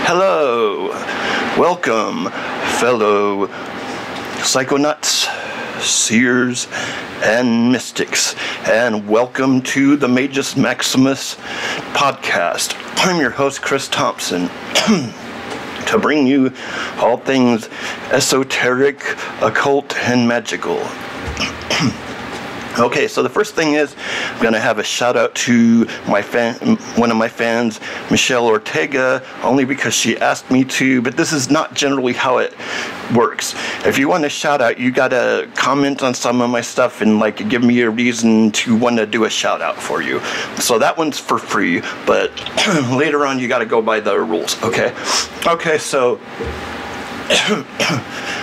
Hello, welcome, fellow psychonauts, seers, and mystics, and welcome to the Magus Maximus podcast. I'm your host, Chris Thompson, to bring you all things esoteric, occult, and magical. Okay, so the first thing is, I'm going to have a shout out to one of my fans, Michelle Ortega, only because she asked me to, but this is not generally how it works. If you want a shout out, you got to comment on some of my stuff and give me a reason to want to do a shout out for you. So that one's for free, but later on you got to go by the rules, okay? Okay, so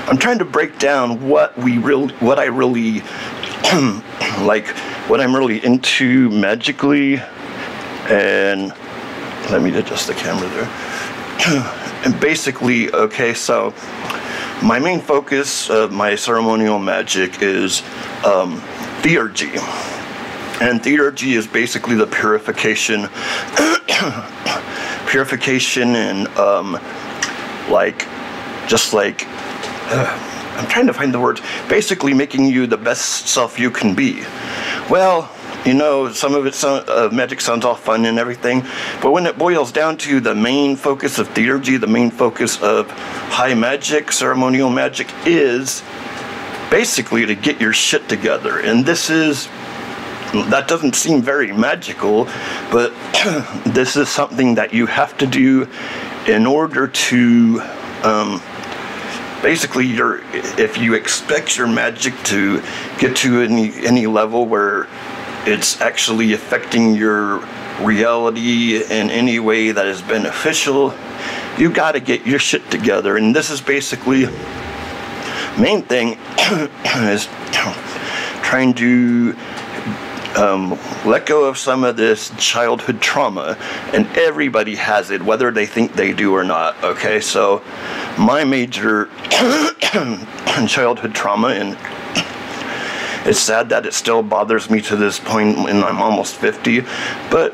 I'm trying to break down what I really what I'm really into magically, and let me adjust the camera there. And basically, okay, so my main focus of my ceremonial magic is Theurgy. And Theurgy is basically the purification and I'm trying to find the words. Basically making you the best self you can be. Well, some of it magic sounds all fun and everything, but when it boils down to the main focus of Theurgy, the main focus of high magic, ceremonial magic, is basically to get your shit together. And that doesn't seem very magical, but this is something that you have to do in order to basically, if you expect your magic to get to any level where it's actually affecting your reality in any way that is beneficial, you got to get your shit together. And this is basically main thing is trying to let go of some of this childhood trauma, and everybody has it, whether they think they do or not. Okay, so my major childhood trauma, and it's sad that it still bothers me to this point, and I'm almost 50, but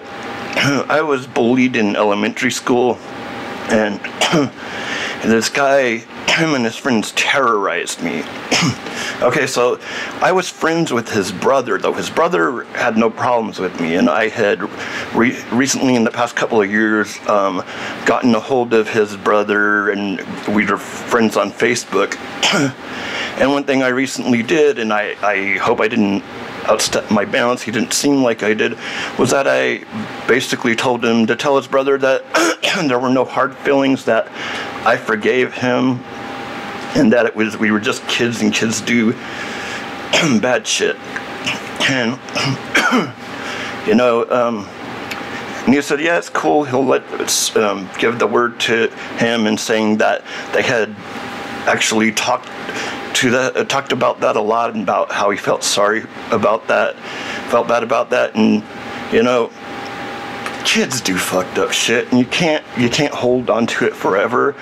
I was bullied in elementary school, and this guy, him and his friends, terrorized me. Okay, so I was friends with his brother, though. His brother had no problems with me, and I had recently, in the past couple of years, gotten a hold of his brother, and we were friends on Facebook. And one thing I recently did, and I hope I didn't outstep my bounds, he didn't seem like I did, was that I basically told him to tell his brother that there were no hard feelings, that I forgave him, and that we were just kids, and kids do bad shit. And and he said, yeah, it's cool, he'll let us give the word to him, and saying that they had actually talked about that a lot, and about how he felt sorry about that, felt bad about that. And kids do fucked up shit, and you can't hold on to it forever.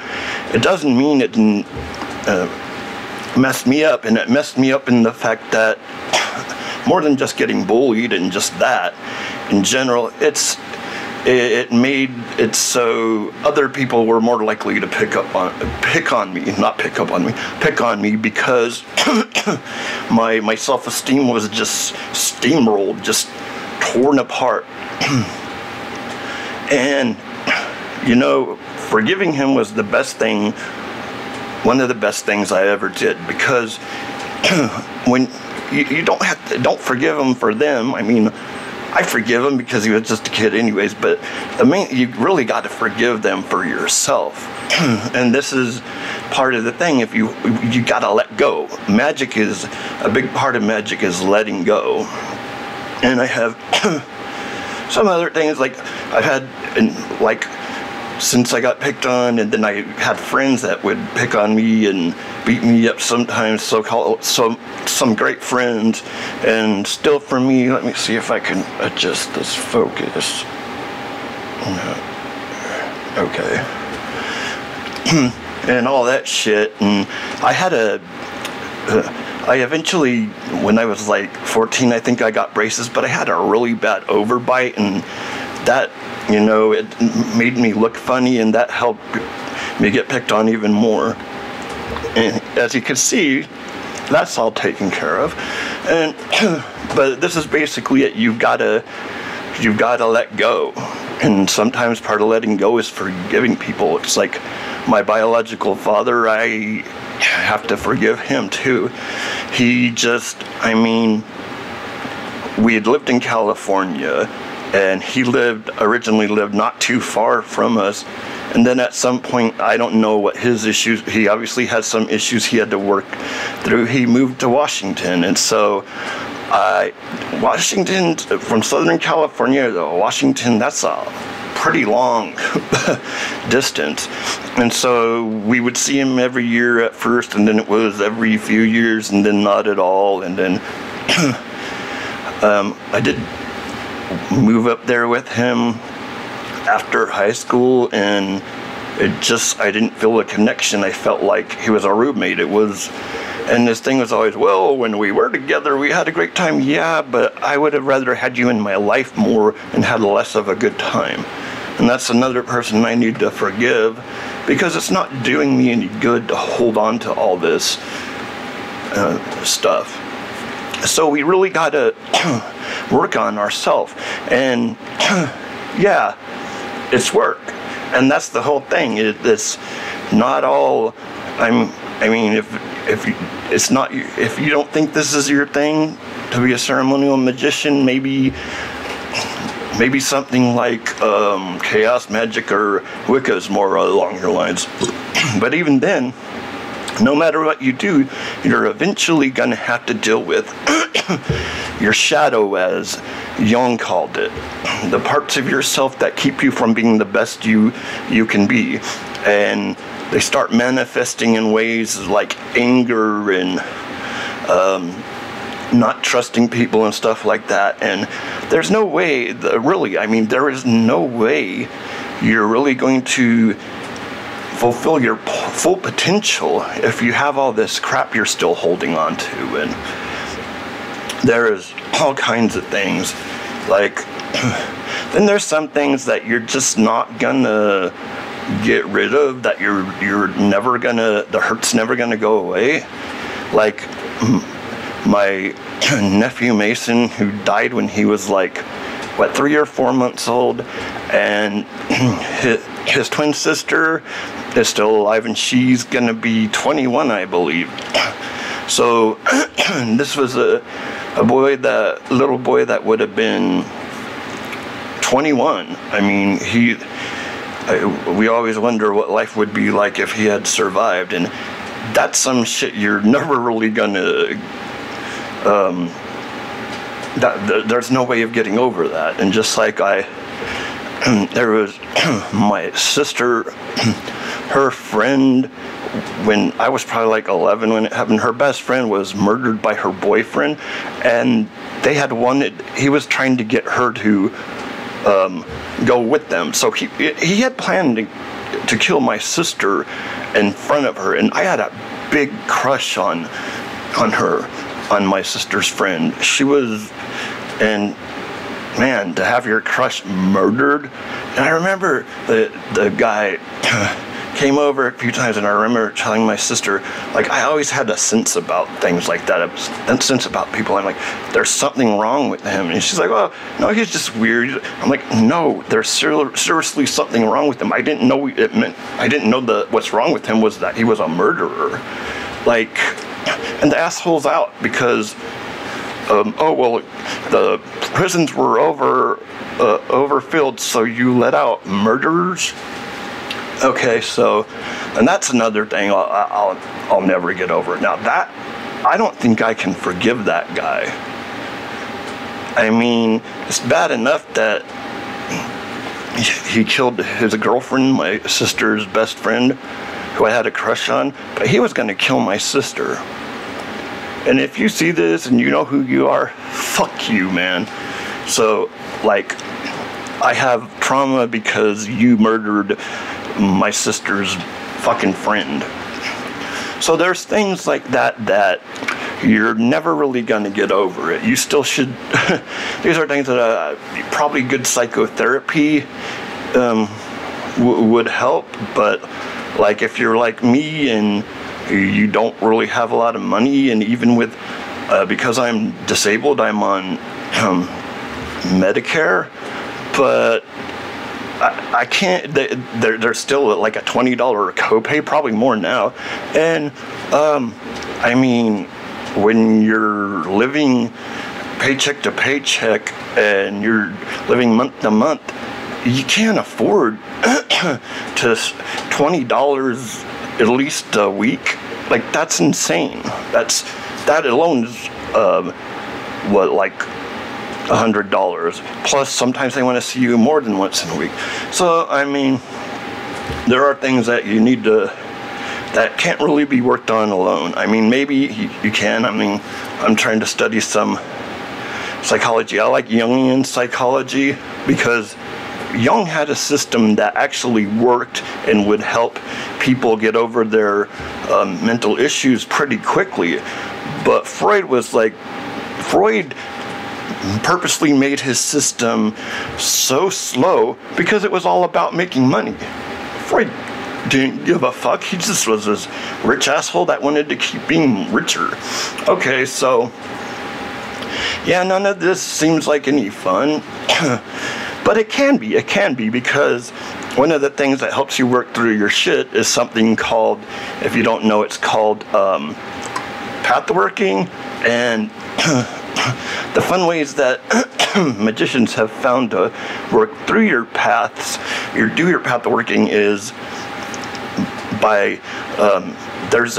It doesn't mean it didn't mess me up, and it messed me up in the fact that more than just getting bullied and just that, in general, it made it so other people were more likely to pick on me because my self-esteem was just steamrolled, just torn apart. And forgiving him was the best thing, one of the best things I ever did, because when you don't forgive him for them. I mean, I forgive him because he was just a kid anyways, but you really got to forgive them for yourself. And this is part of the thing. If you got to let go. A big part of magic is letting go. And I have some other things, I've had, since I got picked on, and then I had friends that would pick on me and beat me up sometimes, some great friends. And still, for me, let me see if I can adjust this focus. Okay. And all that shit. And I eventually, when I was 14, I think I got braces, but I had a really bad overbite, and that, you know, it made me look funny, and that helped me get picked on even more. And as you can see, that's all taken care of. And but this is basically it. You've got to let go. And sometimes part of letting go is forgiving people. It's like my biological father, I have to forgive him too. He just, I mean, we had lived in California, and he originally lived not too far from us. And then at some point, I don't know what his issues, he obviously had some issues he had to work through. He moved to Washington, and so Washington, from Southern California to Washington, that's a pretty long distance. And so we would see him every year at first, and then it was every few years, and then not at all. And then I did move up there with him after high school, and I didn't feel a connection. I felt like he was a roommate. And this thing was always, well, when we were together, we had a great time. Yeah, but I would have rather had you in my life more and had less of a good time. And that's another person I need to forgive, because it's not doing me any good to hold on to all this stuff. So we really got to work on ourselves. And yeah, it's work. And that's the whole thing. It's not all, I mean, if you don't think this is your thing to be a ceremonial magician, maybe something like chaos magic or Wicca is more along your lines. But even then, no matter what you do, you're eventually going to have to deal with your shadow, as Jung called it. The parts of yourself that keep you from being the best you can be. And they start manifesting in ways like anger and not trusting people and stuff like that. And there's no way, there is no way you're really going to fulfill your full potential if you have all this crap you're still holding on to. And there is all kinds of things. Like, then there's some things that you're just not gonna get rid of, that you're never gonna, the hurt's never gonna go away. Like my nephew Mason, who died when he was like, 3 or 4 months old, and his twin sister is still alive, and she's gonna be 21, I believe. So this was a little boy that would have been 21. I mean, we always wonder what life would be like if he had survived, and that's some shit you're never really gonna, there's no way of getting over that. And just like there was my sister, her friend, when I was probably like 11 when it happened, her best friend was murdered by her boyfriend, and he was trying to get her to go with them. So he had planned to kill my sister in front of her, and I had a big crush on her, on my sister's friend. She was, and man, to have your crush murdered. And I remember the guy came over a few times, and I remember telling my sister, like, I always had a sense about things like that, a sense about people. I'm like, there's something wrong with him. And she's like, well, no, he's just weird. I'm like, no, there's seriously something wrong with him. I didn't know what's wrong with him was that he was a murderer. Like, and the asshole's out because, oh, well, the prisons were overfilled, so you let out murderers? Okay, so, and that's another thing I'll never get over. Now that, I don't think I can forgive that guy. I mean, it's bad enough that he killed his girlfriend, my sister's best friend, who I had a crush on, but he was going to kill my sister. And if you see this and you know who you are, fuck you, man. So, like, I have trauma because you murdered my sister's fucking friend. So there's things like that you're never really going to get over it. You still should, these are things that probably good psychotherapy would help, but like if you're like me and you don't really have a lot of money, and even with, because I'm disabled, I'm on Medicare, but I can't, there's still like a $20 copay, probably more now. And I mean, when you're living paycheck to paycheck and you're living month to month, you can't afford to $20 at least a week. Like, that's insane. That alone is what, like $100, plus sometimes they want to see you more than once in a week. So I mean, there are things that you need to, that can't really be worked on alone. I mean, maybe you can. I mean, I'm trying to study some psychology. I like Jungian psychology because Jung had a system that actually worked and would help people get over their mental issues pretty quickly. But Freud purposely made his system so slow because it was all about making money. Freud didn't give a fuck. He just was this rich asshole that wanted to keep being richer. Okay, so yeah, none of this seems like any fun. But it can be because one of the things that helps you work through your shit is something called, if you don't know, it's called pathworking. And the fun ways that magicians have found to work through your paths, do your pathworking, is by, there's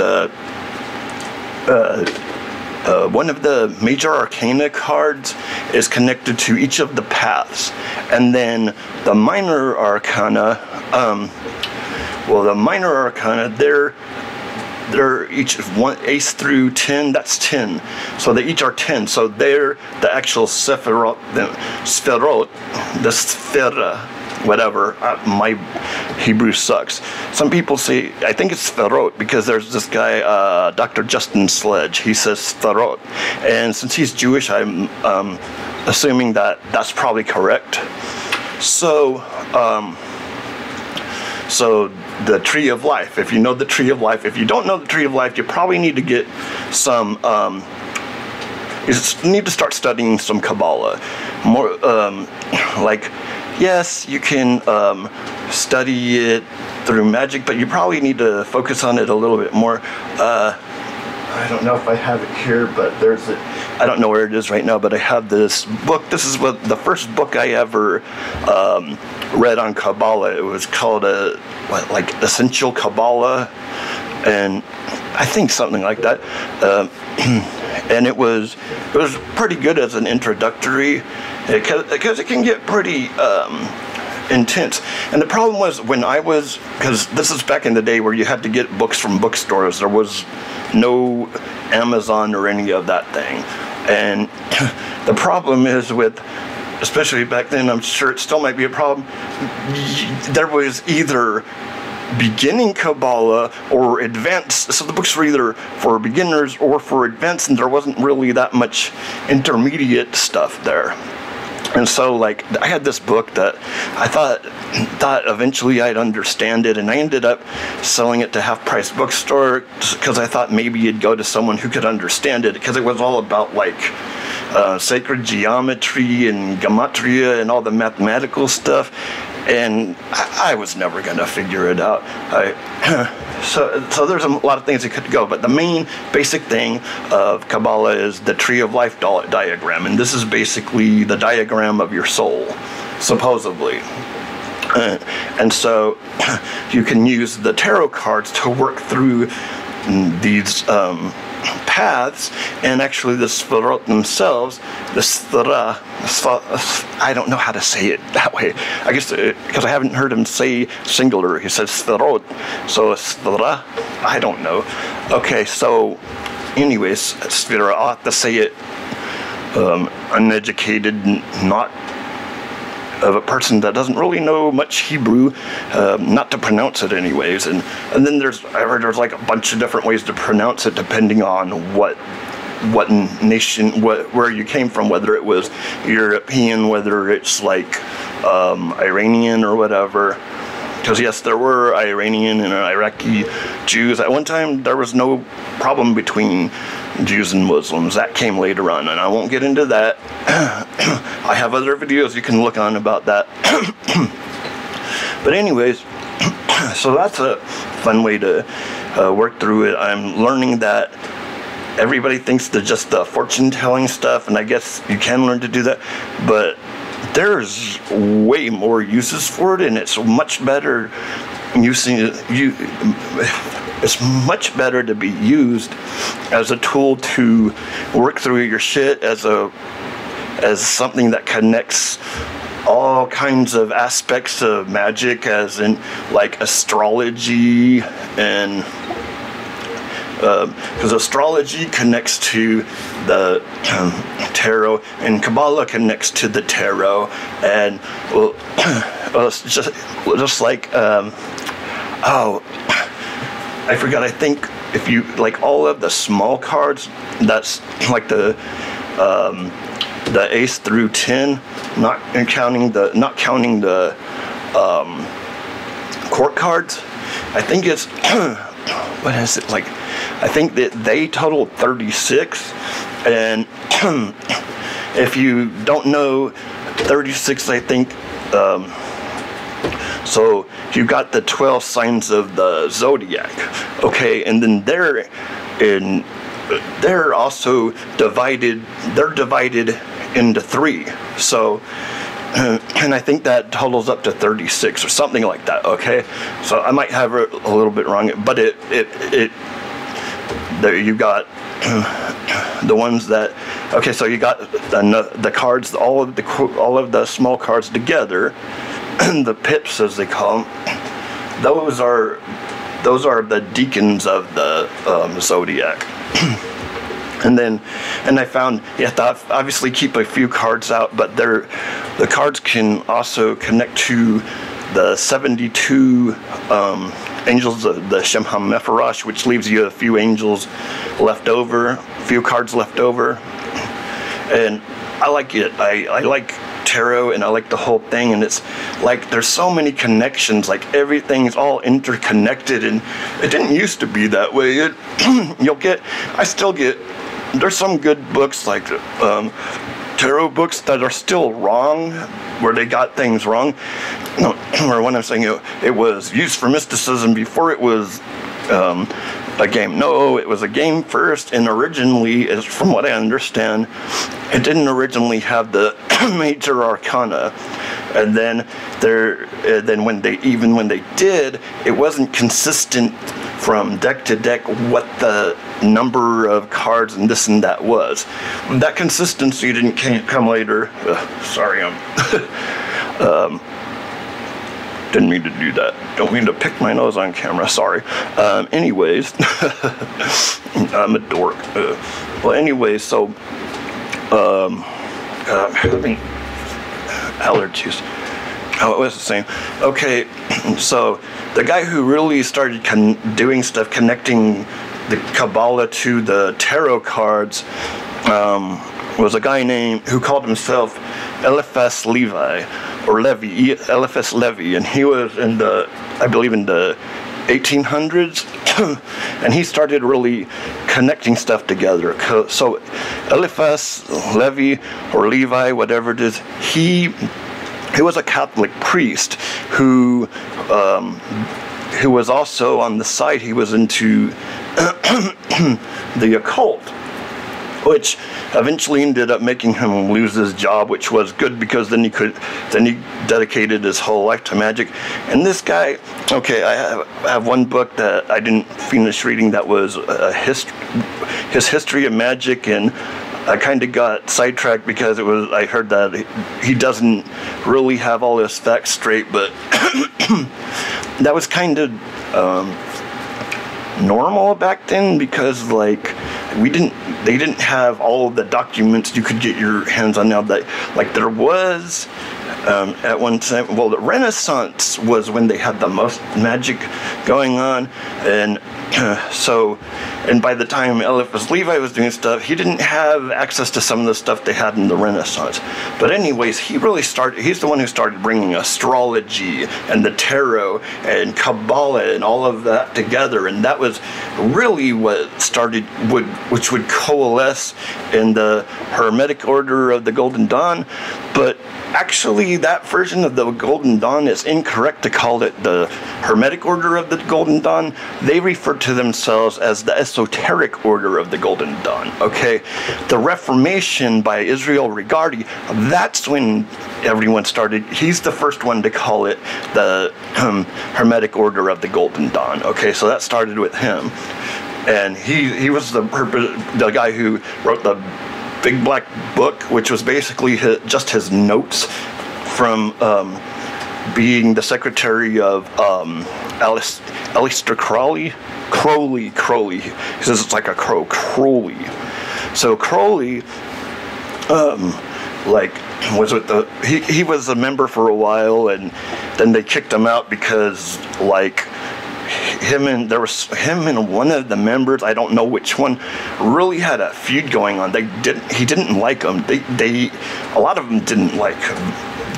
one of the major arcana cards is connected to each of the paths, and then the minor arcana, they're each one ace through 10. That's 10. So they each are 10. So they're the actual sephirot, the sphera, whatever. My Hebrew sucks. Some people say, I think it's sferot, because there's this guy, Dr. Justin Sledge. He says sferot, and since he's Jewish, I'm assuming that that's probably correct. So, so the Tree of Life. If you know the Tree of Life, if you don't know the Tree of Life, you probably need to get some. You need to start studying some Kabbalah. More like, yes, you can study it through Magick, but you probably need to focus on it a little bit more. I don't know if I have it here, but I don't know where it is right now, but I have this book. This is the first book I ever read on Kabbalah. It was called like Essential Kabbalah, and I think something like that. And it was pretty good as an introductory, because it can get pretty intense. And the problem was, when because this is back in the day where you had to get books from bookstores. There was no Amazon or any of that thing. And the problem is with, especially back then, I'm sure it still might be a problem, there was either beginning Kabbalah or advanced, so the books were either for beginners or for advanced, and there wasn't really that much intermediate stuff there. And so, like, I had this book that I thought eventually I'd understand it, and I ended up selling it to Half Price Bookstore because I thought maybe it'd go to someone who could understand it, because it was all about, like, sacred geometry and gematria and all the mathematical stuff, and I was never going to figure it out. So there's a lot of things that could go, but the main basic thing of Kabbalah is the Tree of Life diagram, and this is basically the diagram of your soul, supposedly. And so you can use the tarot cards to work through these paths, and actually the Sferot themselves, the Sfera, I don't know how to say it that way. I guess because I haven't heard him say singular. He says Sferot, so Sfera, I don't know. Okay, so anyways, Sfera, I'll have to say it uneducated, not of a person that doesn't really know much Hebrew, not to pronounce it anyways. And then I heard there's like a bunch of different ways to pronounce it depending on what what nation, where you came from, whether it was European, whether it's like Iranian or whatever. Because yes, there were Iranian and Iraqi Jews. At one time, there was no problem between Jews and Muslims. That came later on, and I won't get into that. I have other videos you can look on about that. But anyways, so that's a fun way to work through it. I'm learning that everybody thinks that just the fortune-telling stuff, and I guess you can learn to do that, but there's way more uses for it, and it's much better it's much better to be used as a tool to work through your shit, as something that connects all kinds of aspects of magic, as in like astrology, and because astrology connects to the tarot, and Kabbalah connects to the tarot, and well, it's just like oh, I forgot. I think if you like all of the small cards, that's like the ace through 10, not counting the court cards. I think it's what is it like? I think that they total 36, and if you don't know 36, I think so you got the 12 signs of the zodiac, okay, and then they're also divided. They're divided into 3. So and I think that totals up to 36 or something like that, okay? So I might have it a little bit wrong, but there you got the ones that, okay, so you got the cards, all of the small cards together, the pips as they call them. Those are the deacons of the zodiac. And I found you have to obviously keep a few cards out, but the cards can also connect to the 72 angels, the Shem HaMephorash, which leaves you a few angels left over, a few cards left over. And I like it. I like tarot, and I like the whole thing, and it's like there's so many connections, like everything's all interconnected, and it didn't used to be that way. I still get, there's some good books like tarot books that are still wrong, where they got things wrong. No, or when I'm saying it was used for mysticism before it was a game. No, it was a game first, and originally, as from what I understand, it didn't originally have the major arcana, and then when they did, it wasn't consistent from deck to deck what the number of cards and this and that was. That consistency didn't come later. Sorry, didn't mean to do that. Don't mean to pick my nose on camera. Sorry. Anyways, I'm a dork. Well, anyways, so allergies. What was I saying? Okay, so the guy who really started doing stuff, connecting the Kabbalah to the tarot cards, was a guy who called himself Eliphas Levi, or Levi, Eliphas Levi, and he was I believe in the 1800s, and he started really connecting stuff together. So Eliphas Levi, or Levi, whatever it is, he was a Catholic priest who was also on the side, he was into the occult, which eventually ended up making him lose his job, which was good, because then he dedicated his whole life to magic. And this guy, okay, I have one book that I didn't finish reading that was his history of magic, and I kind of got sidetracked because I heard that he doesn't really have all his facts straight, but that was kind of normal back then, because like they didn't have all of the documents you could get your hands on now. That like there was at one time. Well, the Renaissance was when they had the most magic going on, and and by the time Eliphas Levi was doing stuff, he didn't have access to some of the stuff they had in the Renaissance. But anyways, he's the one who started bringing astrology and the tarot and Kabbalah and all of that together, and that was really what which would coalesce in the Hermetic Order of the Golden Dawn. But actually, that version of the Golden Dawn is incorrect to call it the Hermetic Order of the Golden Dawn. They refer to themselves as the Esoteric Order of the Golden Dawn. Okay, the Reformation by Israel Regardie, that's when everyone started. He's the first one to call it the Hermetic Order of the Golden Dawn. Okay, so that started with him, and he was the guy who wrote the Big Black Book, which was basically just his notes from being the secretary of Aleister Crowley. Crowley. He says it's like a crow. Crowley. So Crowley, was with he was a member for a while, and then they kicked him out because him and one of the members, I don't know which one, really had a feud going on. He didn't like him. A lot of them didn't like him.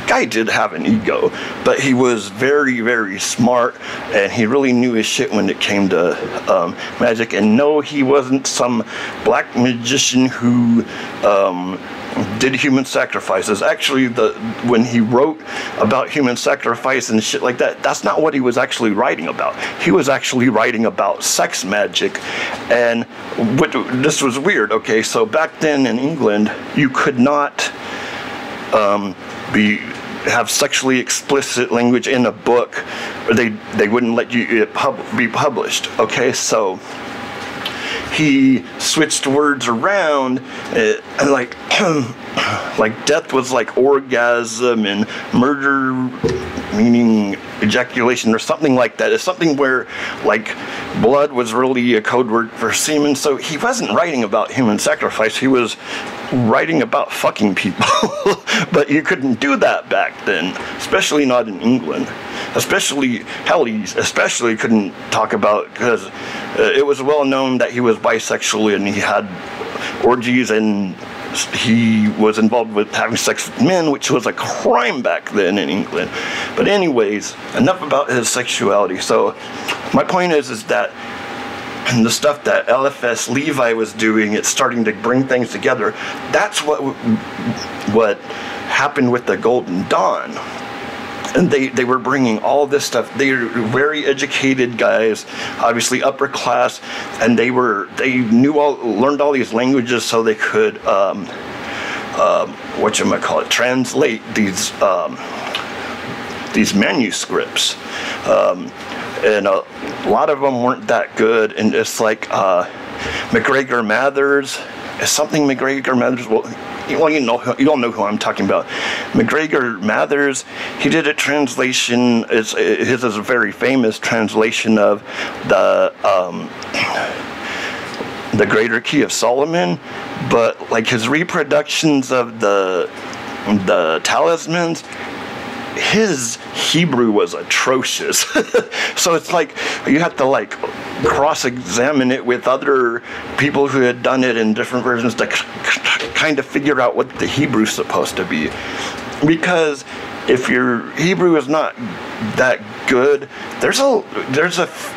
Guy did have an ego, but he was very, very smart, and he really knew his shit when it came to magic. And no, he wasn't some black magician who did human sacrifices. Actually, when he wrote about human sacrifice and shit like that, that's not what he was actually writing about. He was actually writing about sex magic, and this was weird. Okay, so back then in England, you could not have sexually explicit language in a book, or they wouldn't let you be published. Okay, so he switched words around, like death was like orgasm, and murder meaning ejaculation, or something like that. It's something where blood was really a code word for semen. So he wasn't writing about human sacrifice, he was writing about fucking people. But you couldn't do that back then, especially not in England. He especially couldn't talk about, because it was well known that he was bisexual, and he had orgies, and he was involved with having sex with men, which was a crime back then in England. But anyways, enough about his sexuality. So my point is that the stuff that Eliphas Levi was doing, it's starting to bring things together. That's what happened with the Golden Dawn. And they were bringing all this stuff. They were very educated guys, obviously upper class, and they learned all these languages so they could translate these manuscripts. And a lot of them weren't that good. And it's like MacGregor Mathers. Well, you don't know who I'm talking about. MacGregor Mathers, he did a translation. His is a very famous translation of the Greater Key of Solomon, but his reproductions of the talismans, his Hebrew was atrocious. So it's you have to cross-examine it with other people who had done it in different versions to kind of figure out what the Hebrew's supposed to be. Because if your Hebrew is not that good, there's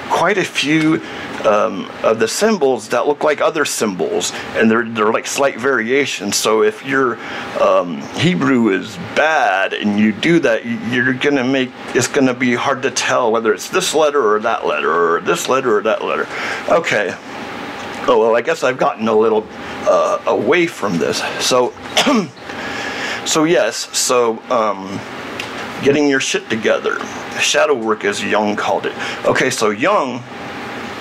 quite a few of the symbols that look like other symbols, and they're like slight variations. So if your Hebrew is bad and you do that, it's gonna be hard to tell whether it's this letter or that letter, or this letter or that letter. Okay. Oh well, I guess I've gotten a little away from this. So getting your shit together. Shadow work, as Jung called it. Okay, so Jung,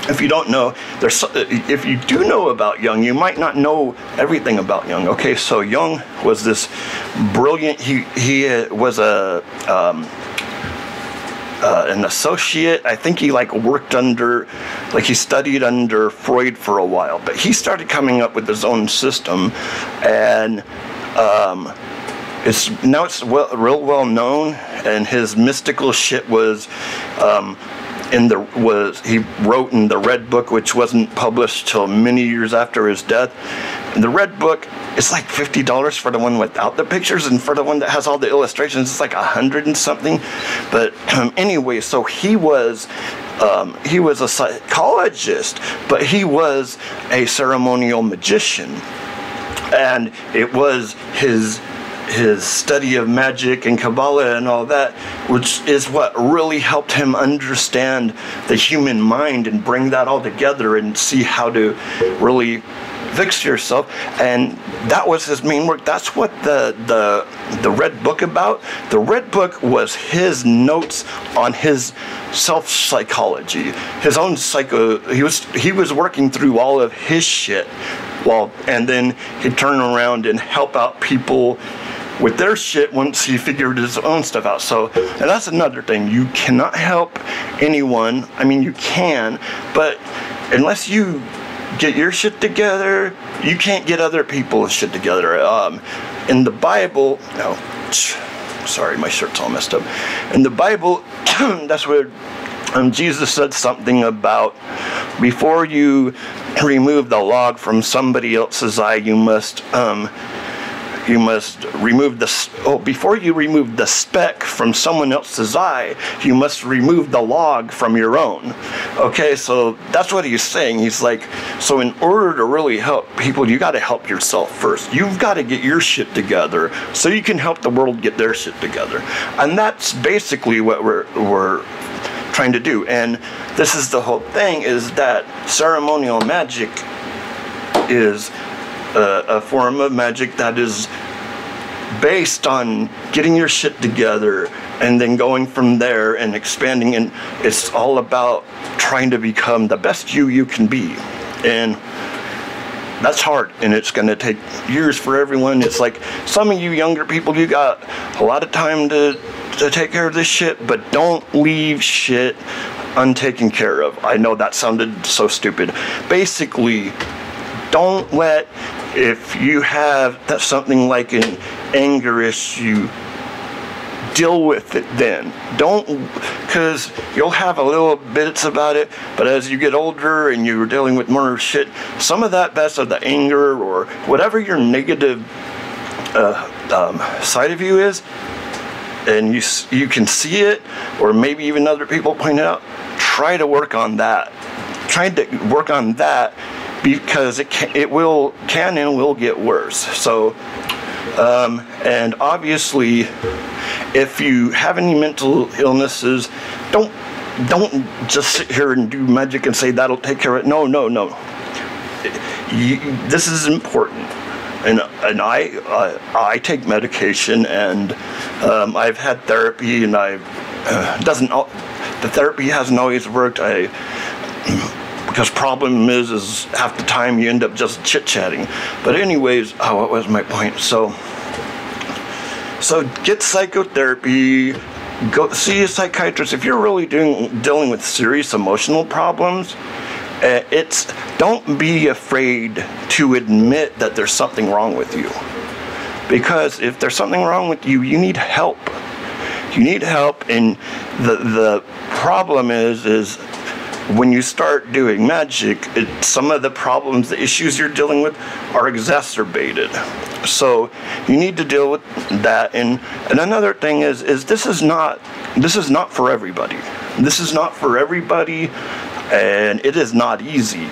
if you don't know, if you do know about Jung, you might not know everything about Jung. Okay, so Jung was this brilliant, he was an associate. I think he worked under, he studied under Freud for a while, but he started coming up with his own system, and it's real well known, and his mystical shit was he wrote in the Red Book, which wasn't published till many years after his death. And the Red Book, it's like $50 for the one without the pictures, and for the one that has all the illustrations, it's like $100 and something. But anyway, so he was a psychologist, but he was a ceremonial magician, and it was his study of magic and Kabbalah and all that, which is what really helped him understand the human mind and bring that all together and see how to really fix yourself. And that was his main work. That's what the Red Book about. The Red Book was his notes on his self-psychology, his own psycho. He was working through all of his shit, and then he'd turn around and help out people with their shit once he figured his own stuff out. So, and that's another thing. You cannot help anyone. I mean, you can, but unless you get your shit together, you can't get other people's shit together. In the Bible, sorry, my shirt's all messed up. In the Bible, that's where Jesus said something about, before you remove the log from somebody else's eye, you must remove before you remove the speck from someone else's eye, you must remove the log from your own. Okay, so that's what he's saying. He's like, so in order to really help people, you got to help yourself first. You've got to get your shit together so you can help the world get their shit together. And that's basically what we're trying to do. And this is the whole thing, is that ceremonial magic is a form of magic that is based on getting your shit together and then going from there and expanding, and it's all about trying to become the best you can be. And that's hard, and it's going to take years for everyone. It's like, some of you younger people, you got a lot of time to take care of this shit, but don't leave shit untaken care of. I know that sounded so stupid. Basically, don't let, if you have something like an anger issue, deal with it then. Don't, because you'll have a little bits about it, but as you get older and you're dealing with more shit, some of that best of the anger or whatever your negative side of you is, and you can see it, or maybe even other people point it out, try to work on that. Try to work on that, because it can and will get worse. So, and obviously, if you have any mental illnesses, don't just sit here and do magic and say that'll take care of it. No. This is important, and I take medication, and I've had therapy, and the therapy hasn't always worked. Because problem is half the time you end up just chit-chatting. But anyways, what was my point? So get psychotherapy, go see a psychiatrist. If you're really dealing with serious emotional problems, don't be afraid to admit that there's something wrong with you. Because if there's something wrong with you, you need help. You need help, and the problem is when you start doing magic, some of the problems, the issues you're dealing with are exacerbated. So you need to deal with that. And another thing is this is not for everybody. This is not for everybody, and it is not easy.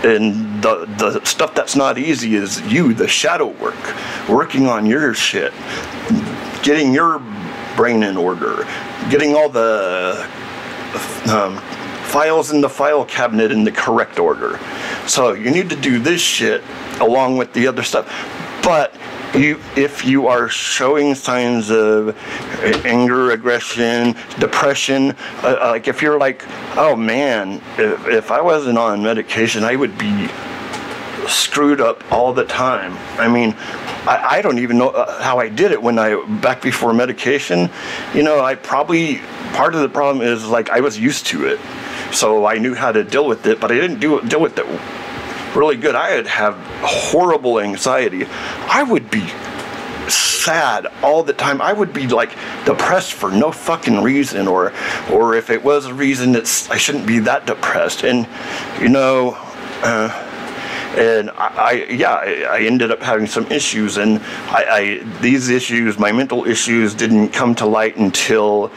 And the stuff that's not easy is the shadow work, working on your shit, getting your brain in order, getting all the files in the file cabinet in the correct order. So you need to do this shit along with the other stuff. But if you are showing signs of anger, aggression, depression, like if you're like, oh man, if I wasn't on medication, I would be screwed up all the time. I mean, I don't even know how I did it back before medication. Part of the problem is like I was used to it. So I knew how to deal with it, but I didn't deal with it really good. I would have horrible anxiety. I would be sad all the time. I would be like depressed for no fucking reason, or if it was a reason, I shouldn't be that depressed. And you know, and I ended up having some issues, and these issues, my mental issues, didn't come to light until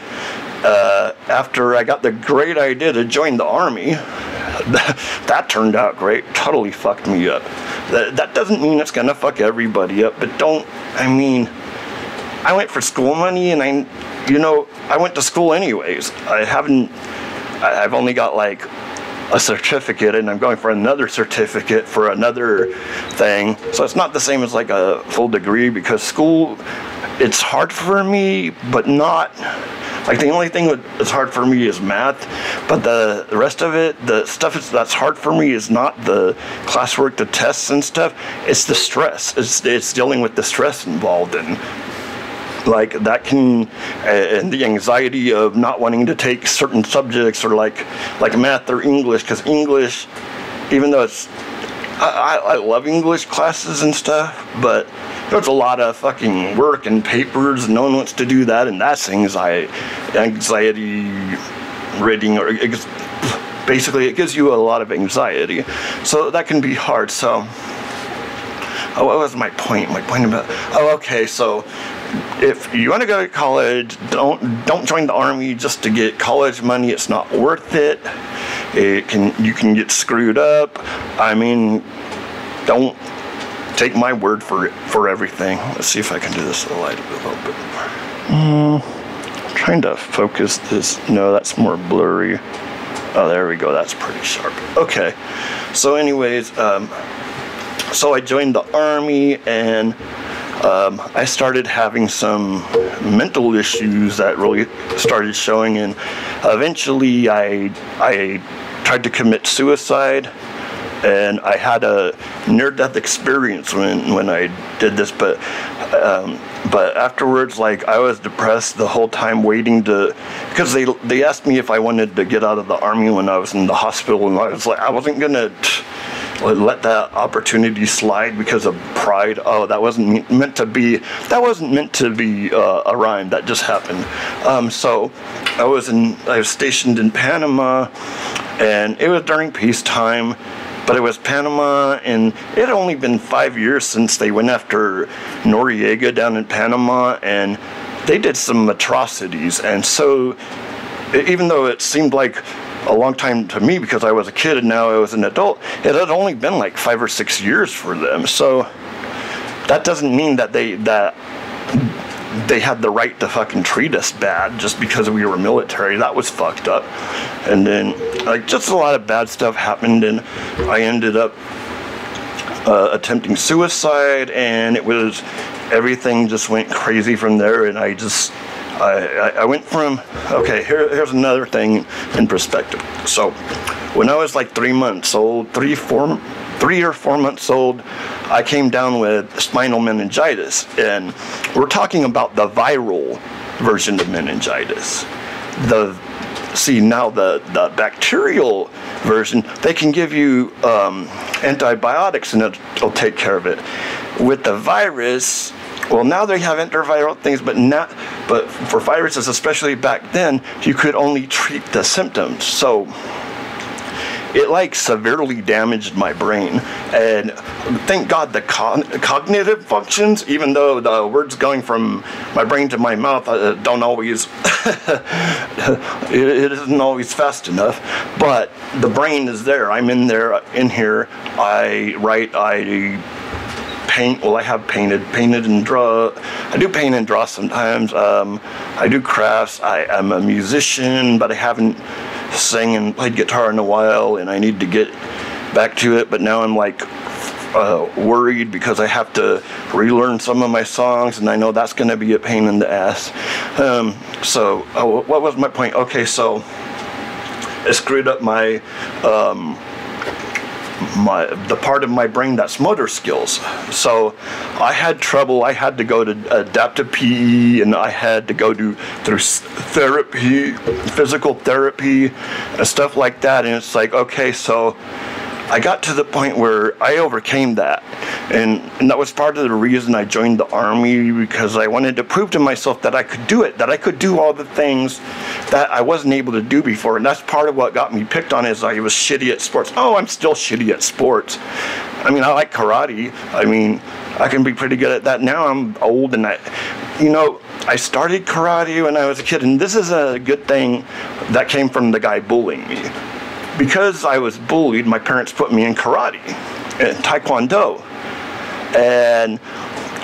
after I got the great idea to join the army. That turned out great. Totally fucked me up. That doesn't mean it's gonna fuck everybody up, but I went for school money, and I went to school anyways. I've only got like a certificate, and I'm going for another certificate for another thing. So it's not the same as like a full degree, because school, it's hard for me, but not like the only thing that's hard for me is math, but the rest of it, the stuff that's hard for me is not the classwork, the tests and stuff. It's the stress. It's dealing with the stress involved, and like that can, and the anxiety of not wanting to take certain subjects, or like math or English, because English, even though I love English classes and stuff, but there's a lot of fucking work and papers, and no one wants to do that, and that's anxiety ridden, or basically it gives you a lot of anxiety, so that can be hard. So what was my point? Okay, so if you want to go to college, don't join the army just to get college money. It's not worth it. You can get screwed up. I mean, don't take my word for it for everything. Let's see if I can do this a little bit more. Trying to focus this. No, that's more blurry. Oh, there we go. That's pretty sharp. Okay. So anyways, so I joined the army, and I started having some mental issues that really started showing, and eventually I tried to commit suicide, and I had a near-death experience when I did this, but afterwards, like, I was depressed the whole time waiting because they asked me if I wanted to get out of the army when I was in the hospital, and I was like, I wasn't gonna let that opportunity slide because of pride. Oh, that wasn't meant to be a rhyme. That just happened. So I was stationed in Panama, and it was during peacetime, but it was Panama, and it had only been 5 years since they went after Noriega down in Panama, and they did some atrocities. And so even though it seemed like a long time to me because I was a kid and now I was an adult, it had only been like 5 or 6 years for them. So that doesn't mean that they had the right to fucking treat us bad just because we were military. That was fucked up. And then like just a lot of bad stuff happened, and I ended up attempting suicide, and everything just went crazy from there. And I went from, okay, here's another thing in perspective. So when I was like 3 months old, 3 or 4 months old, I came down with spinal meningitis, and we're talking about the viral version of meningitis. Now the bacterial version, they can give you antibiotics and it'll take care of it. With the virus, well, now they have antiviral things, but for viruses, especially back then, you could only treat the symptoms. So it like severely damaged my brain, and thank God the cognitive functions, even though the words going from my brain to my mouth don't always it isn't always fast enough, but the brain is there. I'm in here. I write, I paint. Well, I have painted and draw. I do paint and draw sometimes. I do crafts. I am a musician, but I haven't sang and played guitar in a while, and I need to get back to it. But now I'm like worried because I have to relearn some of my songs, and I know that's going to be a pain in the ass. What was my point? Okay, so it screwed up the part of my brain that's motor skills. So I had trouble. I had to go to adaptive PE, and I had to go through therapy, physical therapy, and stuff like that. And it's like, okay, so I got to the point where I overcame that, And that was part of the reason I joined the Army, because I wanted to prove to myself that I could do it, that I could do all the things that I wasn't able to do before. And that's part of what got me picked on, is I was shitty at sports. Oh, I'm still shitty at sports. I mean, I like karate. I mean, I can be pretty good at that now. I'm old, and I started karate when I was a kid, and this is a good thing that came from the guy bullying me. Because I was bullied, my parents put me in karate and taekwondo. And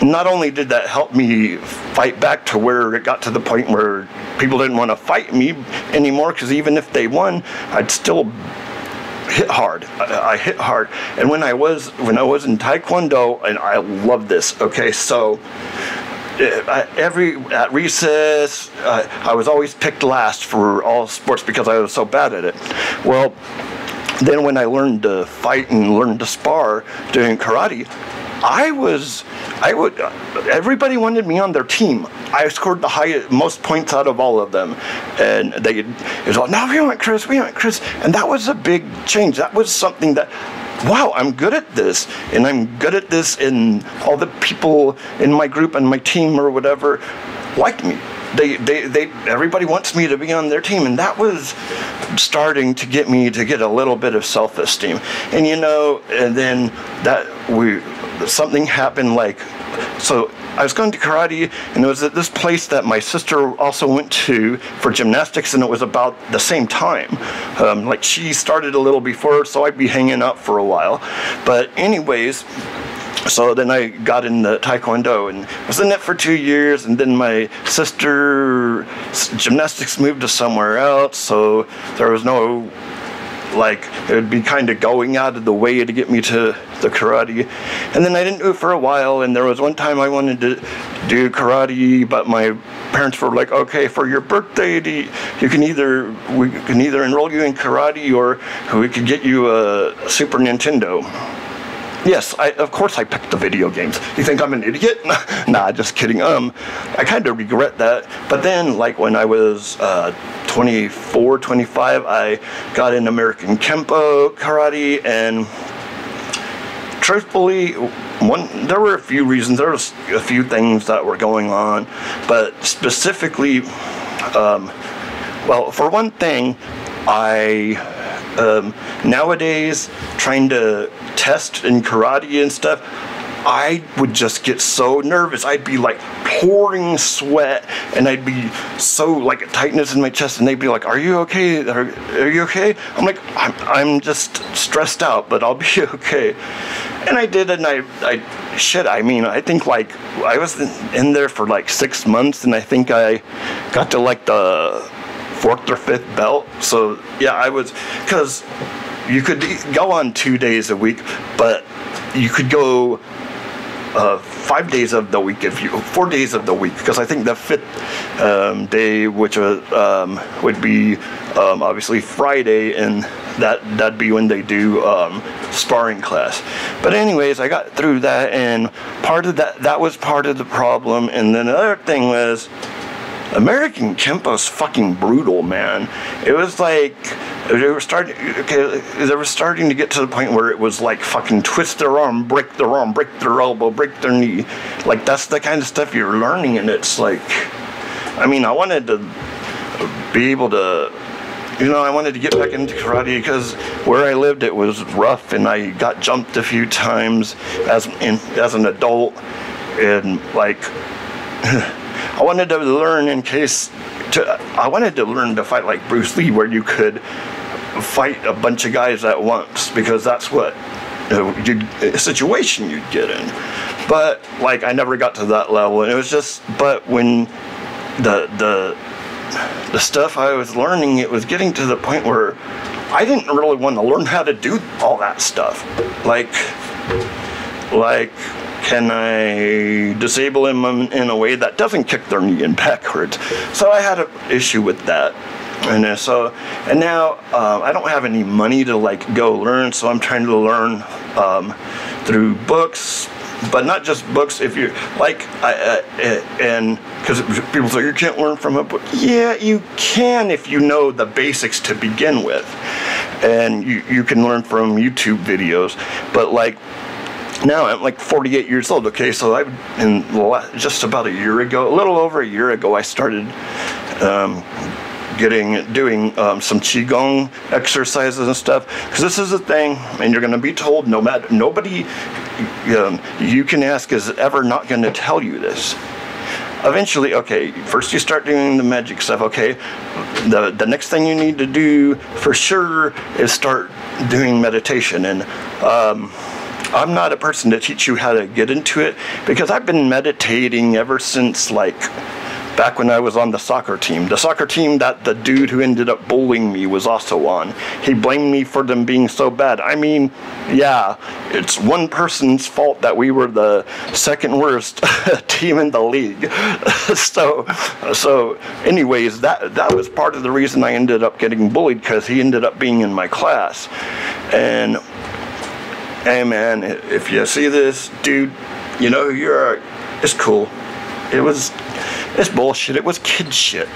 not only did that help me fight back to where it got to the point where people didn't want to fight me anymore, because even if they won, I'd still hit hard. I hit hard. And when I was in taekwondo, and I love this, okay, so at recess, I was always picked last for all sports because I was so bad at it. Well, then when I learned to fight and learned to spar doing karate, everybody wanted me on their team. I scored the most points out of all of them. And it was like, no, we want Chris. And that was a big change. That was something that, wow, I'm good at this. And I'm good at this, and all the people in my group and my team or whatever like me. Everybody wants me to be on their team, and that was starting to get me to get a little bit of self-esteem. And and then something happened, so I was going to karate, and it was at this place that my sister also went to for gymnastics, and it was about the same time. She started a little before, so I'd be hanging out for a while. But anyways, so then I got into taekwondo and was in it for 2 years, and then my sister gymnastics moved to somewhere else, so there was no, it would be kind of going out of the way to get me to the karate. And then I didn't do it for a while, and there was one time I wanted to do karate, but my parents were like, okay, for your birthday, we can either enroll you in karate, or we could get you a Super Nintendo. Yes, of course I picked the video games. You think I'm an idiot? Nah, just kidding. I kind of regret that. But then, when I was 24, 25, I got in American Kempo karate, and truthfully, there were a few reasons. There was a few things that were going on, but specifically, for one thing, nowadays, trying to test in karate and stuff, I would just get so nervous. I'd be pouring sweat, and I'd be so tightness in my chest, and they'd be like, are you okay? Are you okay? I'm like, I'm just stressed out, but I'll be okay. And I did, and I think I was in there for 6 months, and I think I got to the 4th or 5th belt. So yeah, I was, because you could go on 2 days a week, but you could go 5 days of the week 4 days of the week, because I think the 5th day, which would be obviously Friday, and that'd be when they do sparring class. But anyways, I got through that, and part of that was part of the problem. And then another thing was, American Kempo's fucking brutal, man. It was they were starting to get to the point where it was fucking twist their arm, break their elbow, break their knee. That's the kind of stuff you're learning, and it's I wanted to be able to, I wanted to get back into karate, because where I lived, it was rough, and I got jumped a few times as an adult, and I wanted to learn I wanted to learn to fight like Bruce Lee, where you could fight a bunch of guys at once, because that's what situation you'd get in. But I never got to that level, and it was just, but when the stuff I was learning, it was getting to the point where I didn't really want to learn how to do all that stuff. Can I disable him in a way that doesn't kick their knee in backwards? So I had an issue with that. And now I don't have any money to go learn, so I'm trying to learn through books, but not just books. If you and because people say you can't learn from a book. Yeah, you can if you know the basics to begin with, and you can learn from YouTube videos. But now I'm like 48 years old. Okay, so just about a year ago, a little over a year ago, I started doing some qigong exercises and stuff, because this is the thing, and you're going to be told nobody you can ask is ever not going to tell you this. Eventually, okay, first you start doing the magic stuff. Okay, the next thing you need to do for sure is start doing meditation. And I'm not a person to teach you how to get into it, because I've been meditating ever since like back when I was on the soccer team. The soccer team that the dude who ended up bullying me was also on. He blamed me for them being so bad. I mean, yeah, it's one person's fault that we were the second worst team in the league. so anyways, that was part of the reason I ended up getting bullied, because he ended up being in my class. And hey man, if you see this, dude, you know who you are. It's cool. It's bullshit. It was kid shit.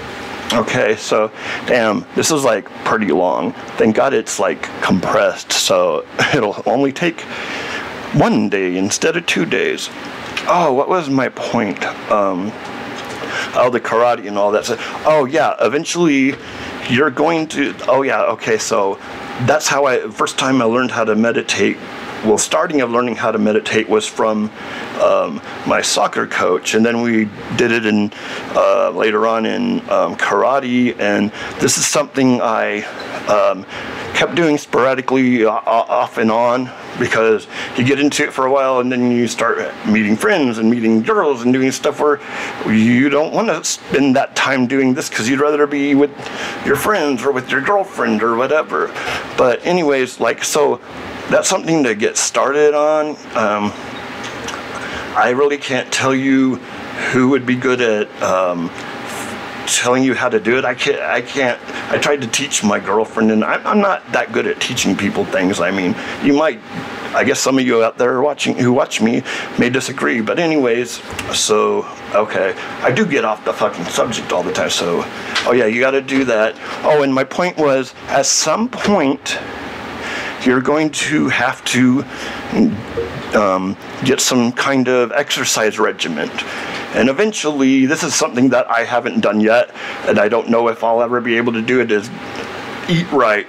Okay, so damn, this is like pretty long. Thank God it's like compressed, so it'll only take 1 day instead of 2 days. Oh, what was my point? Oh, the karate and all that stuff. Oh yeah, eventually you're going to. Oh yeah, okay. So that's how first time I learned how to meditate. Well, starting of learning how to meditate was from my soccer coach, and then we did it in later on in karate, and this is something I kept doing sporadically off and on, because you get into it for a while and then you start meeting friends and meeting girls and doing stuff where you don't want to spend that time doing this, because you'd rather be with your friends or with your girlfriend or whatever. But anyways, like, so that's something to get started on. I really can't tell you who would be good at telling you how to do it. I can't. I tried to teach my girlfriend, and I'm not that good at teaching people things. I mean, you might. I guess some of you out there who watch me may disagree, but anyways, so okay, I do get off the fucking subject all the time. So, oh yeah, you got to do that. Oh, and my point was, at some point, you're going to have to get some kind of exercise regimen. And eventually, this is something that I haven't done yet, and I don't know if I'll ever be able to do it, is eat right.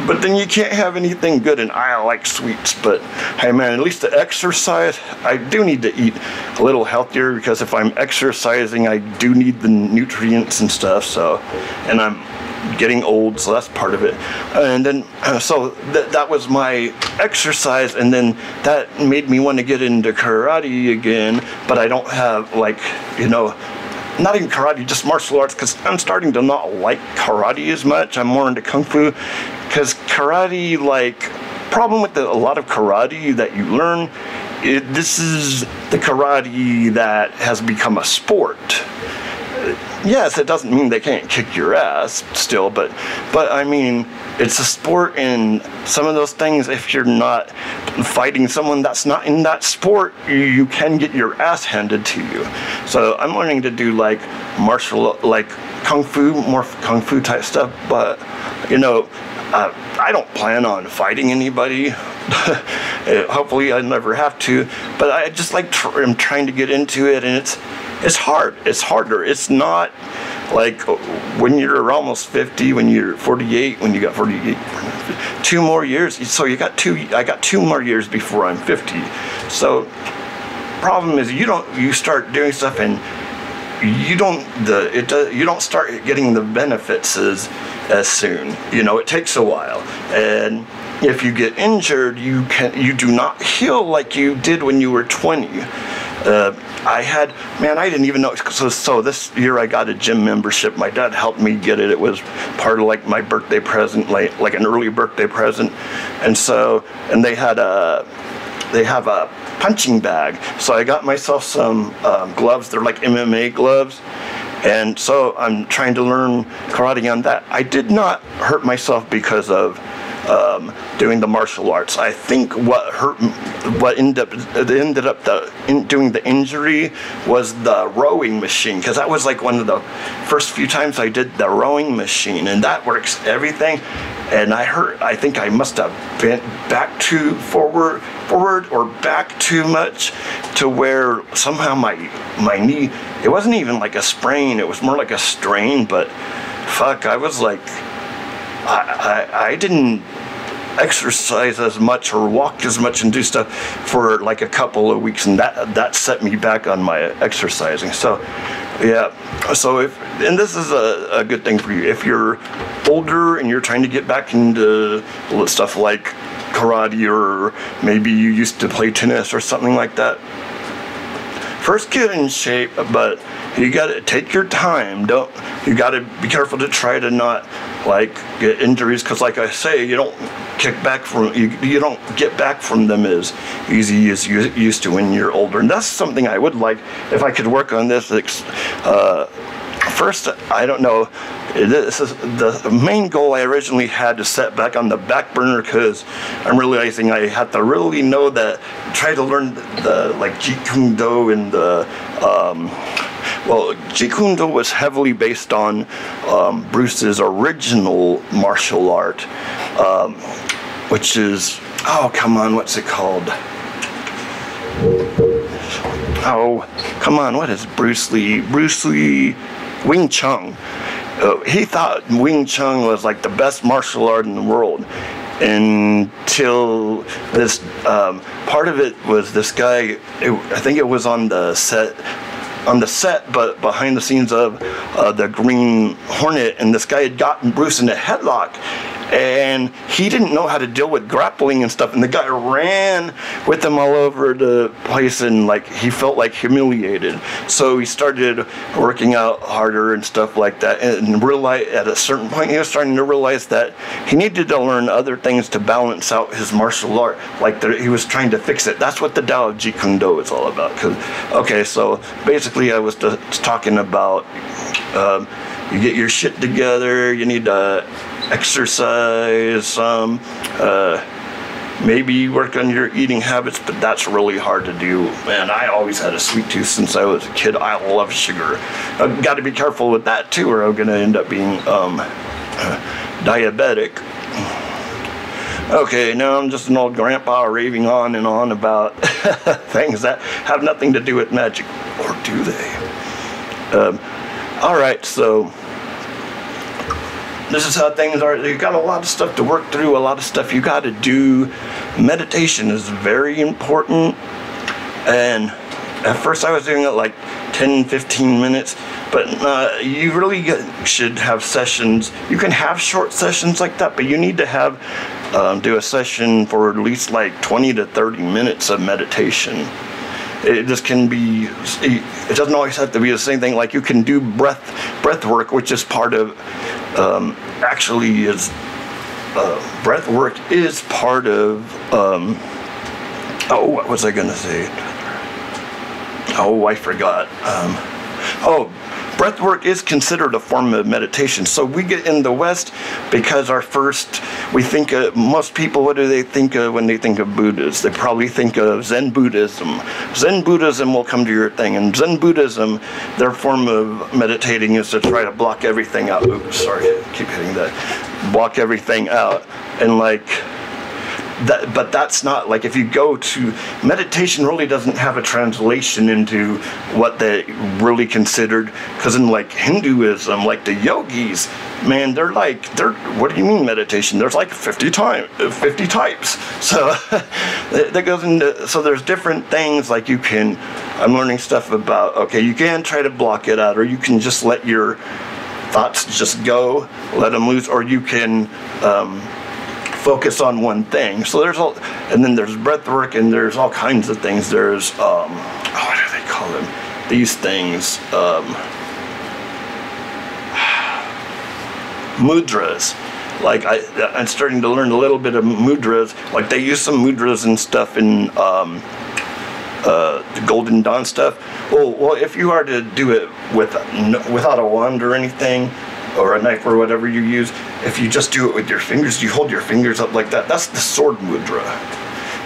But then you can't have anything good, and I like sweets. But hey man, at least the exercise, I do need to eat a little healthier, because if I'm exercising, I do need the nutrients and stuff. So, and I'm getting old, so that's part of it. And then so that was my exercise, and then that made me want to get into karate again, but I don't have, like, you know, not even karate, just martial arts, because I'm starting to not like karate as much. I'm more into kung fu, because karate, like, problem with a lot of karate that you learn, this is the karate that has become a sport. Yes, it doesn't mean they can't kick your ass still, but I mean, it's a sport, and some of those things, if you're not fighting someone that's not in that sport, you can get your ass handed to you. So I'm learning to do like like kung fu, more kung fu type stuff, but you know, I don't plan on fighting anybody. Hopefully I never have to, but I just like I'm trying to get into it, and it's hard. It's harder. It's not like when you're almost 50, when you're 48, when you got 48, 2 more years. So I got 2 more years before I'm 50. So problem is you start doing stuff, and you don't start getting the benefits as soon. You know, it takes a while, and if you get injured, you do not heal like you did when you were 20. I didn't even know. So this year I got a gym membership. My dad helped me get it. It was part of like my birthday present, like an early birthday present. And they have a punching bag. So I got myself some gloves. They're like MMA gloves. And so I'm trying to learn karate on that. I did not hurt myself because of doing the martial arts. I think what ended up doing the injury was the rowing machine, because that was like one of the first few times I did the rowing machine, and that works everything. And I think I must have bent back too forward or back too much, to where somehow my knee, it wasn't even like a sprain, it was more like a strain, but fuck, I was like, I didn't exercise as much or walk as much and do stuff for like a couple of weeks, and that set me back on my exercising. So yeah, so and this is a good thing for you if you're older and you're trying to get back into stuff like karate, or maybe you used to play tennis or something like that. First get in shape, but you gotta take your time. You gotta be careful to try to not like get injuries, because like I say, you don't kick back from you don't get back from them as easy as you used to when you're older. And that's something I would like if I could work on this. First, I don't know, this is the main goal I originally had to set back on the back burner, because I'm realizing I had to really know that, try to learn the like Jeet Kune Do and the well, Jeet Kune Do was heavily based on Bruce's original martial art, which is, oh come on, what's it called? Oh come on, what is Bruce Lee? Wing Chun. He thought Wing Chun was like the best martial art in the world, until this part of it was this guy, I think it was on the set, but behind the scenes of the Green Hornet, and this guy had gotten Bruce in a headlock, and he didn't know how to deal with grappling and stuff, and the guy ran with him all over the place, and like he felt like humiliated. So he started working out harder and stuff like that, and realized at a certain point he was starting to realize that he needed to learn other things to balance out his martial art, like he was trying to fix it. That's what the Tao of Jeet Kune Do is all about. Okay, so basically I was just talking about you get your shit together, you need to exercise some, maybe work on your eating habits, but that's really hard to do. Man, I always had a sweet tooth since I was a kid. I love sugar. I've got to be careful with that too, or I'm going to end up being diabetic. Okay, now I'm just an old grandpa raving on and on about things that have nothing to do with magic, or do they? Alright, so this is how things are. You've got a lot of stuff to work through, a lot of stuff you got to do. Meditation is very important, and at first I was doing it like 10-15 minutes, but you really should have sessions. You can have short sessions like that, but you need to have do a session for at least like 20 to 30 minutes of meditation. It just can be, it doesn't always have to be the same thing. Like you can do breath work, which is part of, actually is, breath work is part of, oh, what was I going to say? Oh, I forgot. Breath work is considered a form of meditation. So we get in the West, because we think of, most people, what do they think of when they think of Buddhists? They probably think of Zen Buddhism. Zen Buddhism will come to your thing. And Zen Buddhism, their form of meditating is to try to block everything out. Oops, sorry, I keep hitting that. Block everything out. And like, but that's not, like, if you go to meditation, really doesn't have a translation into what they really considered, because in like Hinduism, like the yogis, man, what do you mean meditation? There's like 50 types. So that goes into, so there's different things. Like I'm learning stuff about, okay, you can try to block it out, or you can just let your thoughts just go, let them loose, or you can focus on one thing. So and then there's breath work, and there's all kinds of things. There's what do they call them? These things, mudras. Like I'm starting to learn a little bit of mudras. Like they use some mudras and stuff in the Golden Dawn stuff. Well, if you are to do it without a wand or anything, or a knife or whatever you use, if you just do it with your fingers, you hold your fingers up like that, that's the sword mudra.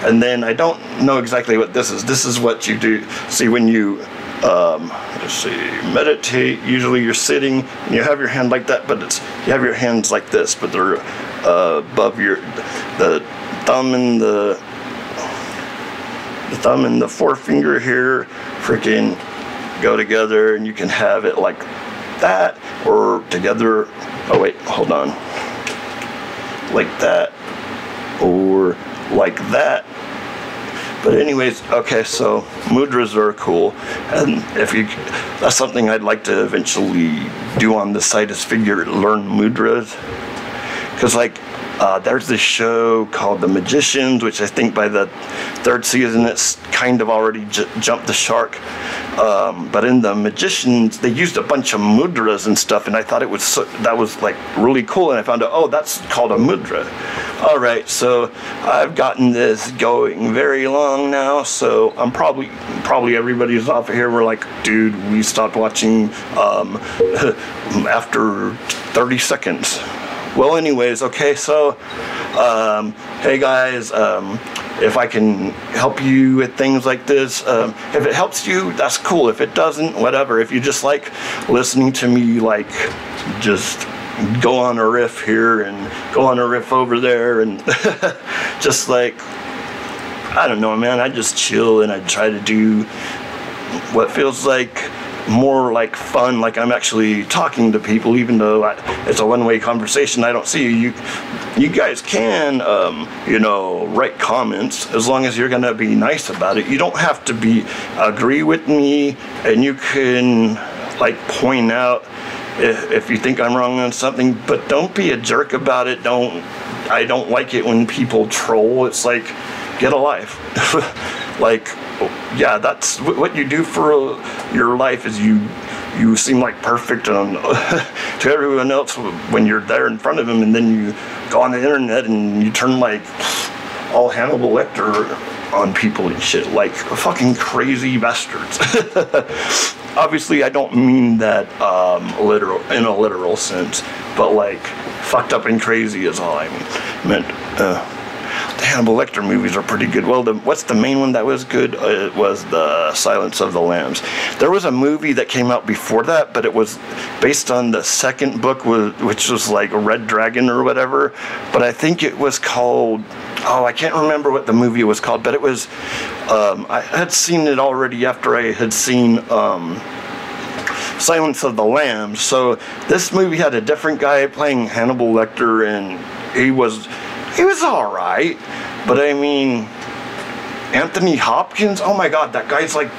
And then I don't know exactly what this is. This is what you do. See, when you let's see, meditate, usually you're sitting and you have your hand like that, but you have your hands like this, but they're above the thumb and the forefinger here freaking go together, and you can have it like that or together. Oh wait, hold on. Like that or like that. But anyways, okay, so mudras are cool, and that's something I'd like to eventually do on the site, is learn mudras, because like there's this show called The Magicians, which I think by the 3rd season it's kind of already jumped the shark. But in The Magicians, they used a bunch of mudras and stuff, and I thought that was like really cool, and I found out, oh, that's called a mudra. Alright, so I've gotten this going very long now, so I'm probably everybody's off of here. We're like, dude, we stopped watching after 30 seconds. Well, anyways, okay, so hey guys, if I can help you with things like this, if it helps you, that's cool. If it doesn't, whatever. If you just like listening to me, like, just go on a riff here and go on a riff over there, and just like, I don't know, man, I just chill and I try to do what feels like more like fun, like I'm actually talking to people, even though it's a one-way conversation. I don't see you. You guys can, you know, write comments as long as you're gonna be nice about it. You don't have to agree with me, and you can like point out if you think I'm wrong on something, but don't be a jerk about it. I don't like it when people troll. It's like, get a life. Like, yeah, that's what you do for your life, is you seem like perfect to everyone else when you're there in front of them, and then you go on the internet and you turn like all Hannibal Lecter on people and shit, like fucking crazy bastards. Obviously, I don't mean that in a literal sense, but like fucked up and crazy is all I meant. The Hannibal Lecter movies are pretty good. Well, what's the main one that was good? It was the Silence of the Lambs. There was a movie that came out before that, but it was based on the second book, which was like Red Dragon or whatever. But I think it was called, oh, I can't remember what the movie was called, but it was, I had seen it already after I had seen Silence of the Lambs. So this movie had a different guy playing Hannibal Lecter, and he was alright, but I mean, Anthony Hopkins, oh my god, that guy's like,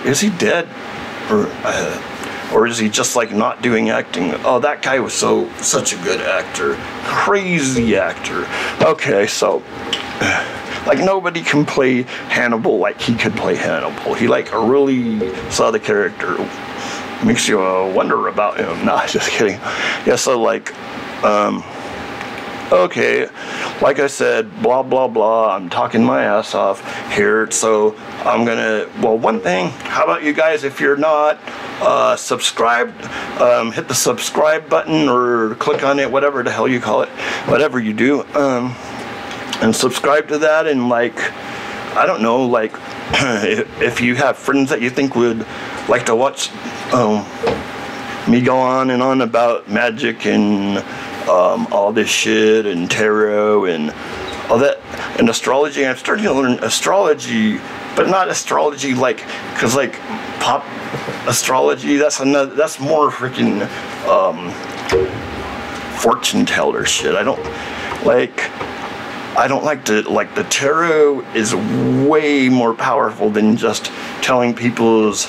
is he dead? Or is he just like not doing acting? Oh, that guy was such a good actor. Crazy actor. Okay, so, like, nobody can play Hannibal like he could play Hannibal. He like really saw the character. Makes you wonder about him. Nah, just kidding. Yeah, so like, okay, like I said, blah, blah, blah, I'm talking my ass off here, so I'm gonna, well, one thing, how about you guys, if you're not subscribed, hit the subscribe button, or click on it, whatever the hell you call it, whatever you do, and subscribe to that, and like, I don't know, like, if you have friends that you think would like to watch me go on and on about magic and all this shit and tarot and all that and astrology. I'm starting to learn astrology, but not astrology like, cause like pop astrology, that's more freaking fortune teller shit. I don't like to, like, the tarot is way more powerful than just telling people's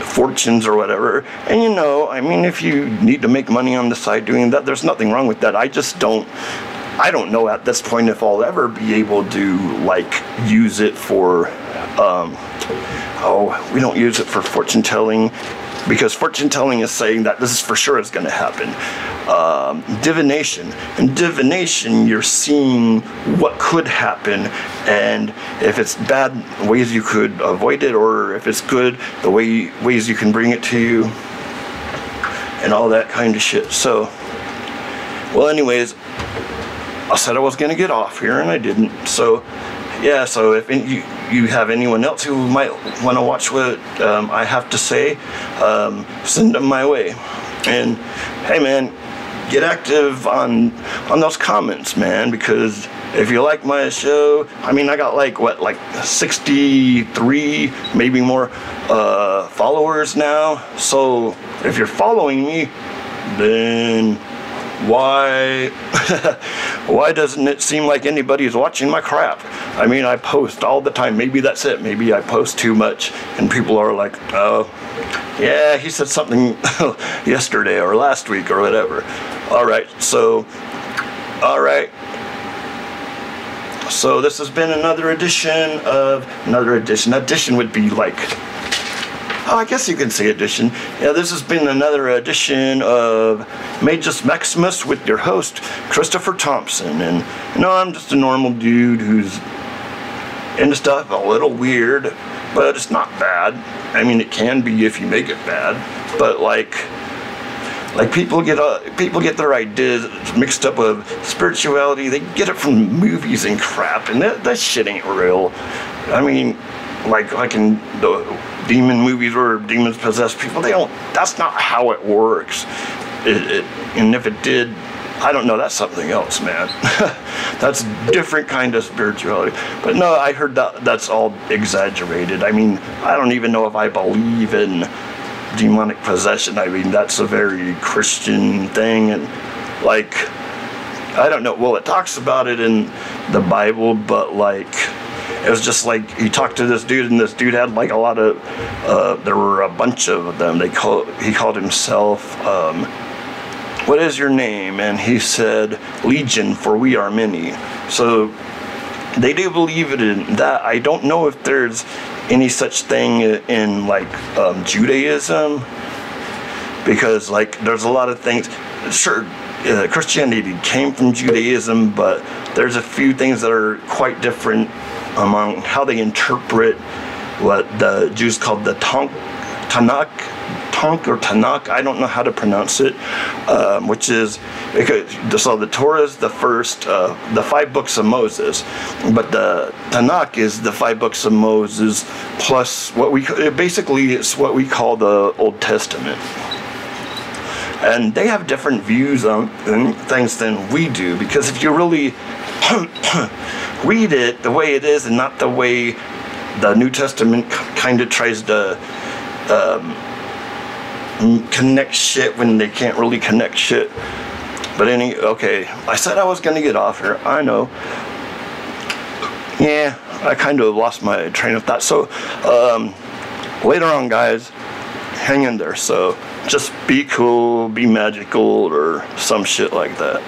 fortunes or whatever. And you know, I mean, if you need to make money on the side doing that, there's nothing wrong with that. I don't know at this point if I'll ever be able to like use it for we don't use it for fortune telling, because fortune telling is saying that this is for sure is going to happen. Divination. In divination, you're seeing what could happen, and if it's bad, ways you could avoid it, or if it's good, the ways you can bring it to you. and all that kind of shit. So, well, anyways, I said I was gonna get off here, and I didn't. So, yeah. So if you have anyone else who might want to watch what I have to say, send them my way. And hey, man, get active on those comments, man, because if you like my show, I mean, I got like 63, maybe more followers now. So if you're following me, then why doesn't it seem like anybody is watching my crap? I mean, I post all the time. Maybe that's it. Maybe I post too much, and people are like, oh, yeah, he said something yesterday or last week or whatever. All right, so this has been another edition of edition would be like, oh, I guess you can say edition. Yeah, this has been another edition of Magick Maximus with your host, Christopher Thompson. And, you know, I'm just a normal dude who's into stuff a little weird, but it's not bad. I mean, it can be if you make it bad, but like people get their ideas mixed up with spirituality. They get it from movies and crap, and that shit ain't real. I mean, like in the demon movies where demons possess people, that's not how it works. And if it did, I don't know, that's something else, man. That's different kind of spirituality. But no, I heard that's all exaggerated. I mean, I don't even know if I believe in demonic possession. I mean, that's a very Christian thing, and like, I don't know, well, it talks about it in the Bible, but like, it was just like, he talked to this dude, and this dude had like a lot of there were a bunch of them. He called himself what is your name? And he said, Legion, for we are many. So they do believe it in that. I don't know if there's any such thing in like Judaism, because like there's a lot of things. Sure, Christianity came from Judaism, but there's a few things that are quite different among how they interpret what the Jews called the Tanakh, I don't know how to pronounce it, which is, so the Torah is the first, the 5 books of Moses, but the Tanakh is the 5 books of Moses plus basically it's what we call the Old Testament. And they have different views on things than we do, because if you really read it the way it is and not the way the New Testament kind of tries to connect shit when they can't really connect shit. But okay, I said I was gonna get off here, I know. Yeah, I kind of lost my train of thought. So later on, guys, hang in there. So just be cool, be magical, or some shit like that.